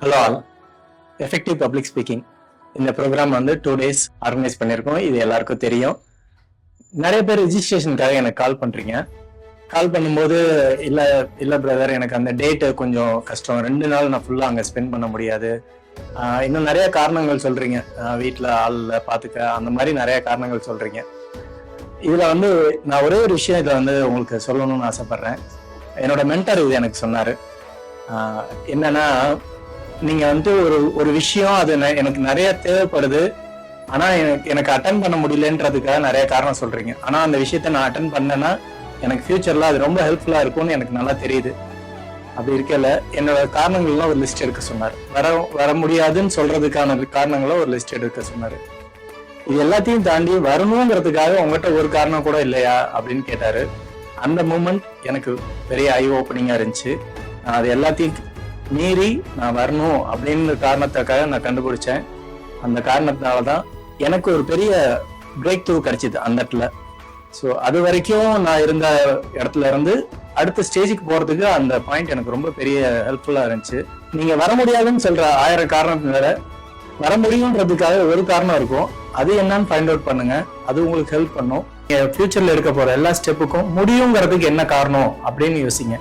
Hello all. Effective public speaking இந்த program வந்து 2 days organise பண்ணியிருக்கோம். இது எல்லாருக்கும் தெரியும். நிறைய பேர் ரிஜிஸ்ட்ரேஷனுக்காக எனக்கு கால் பண்றீங்க. கால் பண்ணும்போது இல்ல பிரதர், எனக்கு அந்த டேட்டு கொஞ்சம் கஷ்டம், 2 நாள் நான் ஃபுல்லா அங்கே ஸ்பெண்ட் பண்ண முடியாது, இன்னும் நிறைய காரணங்கள் சொல்றீங்க, வீட்டில் ஆள்ல பார்த்துக்க, அந்த மாதிரி நிறைய காரணங்கள் சொல்றீங்க. இதுல வந்து நான் ஒரே ஒரு விஷயம் இதை வந்து உங்களுக்கு சொல்லணும்னு ஆசைப்படுறேன். என்னோட மென்டர் இது எனக்கு சொன்னாரு. என்னன்னா, நீங்க வந்து ஒரு விஷயம் அது எனக்கு நிறைய தேவைப்படுது, ஆனா எனக்கு அட்டன் பண்ண முடியலன்றதுக்காக நிறைய காரணம் சொல்றீங்க. ஆனா அந்த விஷயத்த நான் அட்டன் பண்ணேன்னா எனக்கு ஃபியூச்சர்ல அது ரொம்ப ஹெல்ப்ஃபுல்லா இருக்கும்னு எனக்கு நல்லா தெரியுது. அப்படி இருக்கல என்னோட காரணங்கள்லாம் ஒரு லிஸ்ட் எடுக்க சொன்னார். வர முடியாதுன்னு சொல்றதுக்கான காரணங்களை ஒரு லிஸ்ட் எடுக்க சொன்னாரு. இது எல்லாத்தையும் தாண்டி வரணுங்கிறதுக்காக உங்ககிட்ட ஒரு காரணம் கூட இல்லையா அப்படின்னு கேட்டாரு. அந்த மூமெண்ட் எனக்கு பெரிய ஐ ஓப்பனிங்கா இருந்துச்சு. நான் அது எல்லாத்தையும் மீறி நான் வரணும் அப்படின்னு காரணத்துக்காக நான் கண்டுபிடிச்சேன். அந்த காரணத்தினாலதான் எனக்கு ஒரு பெரிய பிரேக் த்ரூ கிடைச்சிது அந்த இடத்துல. ஸோ அது வரைக்கும் நான் இருந்த இடத்துல இருந்து அடுத்த ஸ்டேஜுக்கு போறதுக்கு அந்த பாயிண்ட் எனக்கு ரொம்ப பெரிய ஹெல்ப்ஃபுல்லா இருந்துச்சு. நீங்க வர முடியாதுன்னு சொல்ற 1000 காரணம் வேற, வர முடியும்ன்றதுக்காக ஒரு காரணம் இருக்கும். அது என்னன்னு ஃபைண்ட் அவுட் பண்ணுங்க. அது உங்களுக்கு ஹெல்ப் பண்ணும். ஃபியூச்சர்ல இருக்க போற எல்லா ஸ்டெப்புக்கும் முடியுங்கிறதுக்கு என்ன காரணம் அப்படின்னு யோசிங்க.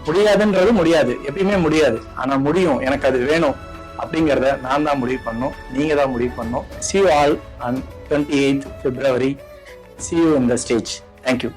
முடியாதுன்றது முடியாது, எப்பயுமே முடியாது. ஆனா முடியும், எனக்கு அது வேணும் அப்படிங்கிறத நான் தான் முடிவு பண்ணணும், நீங்க தான் முடிவு பண்ணணும். See you all on 28th February. See you in the stage. Thank you.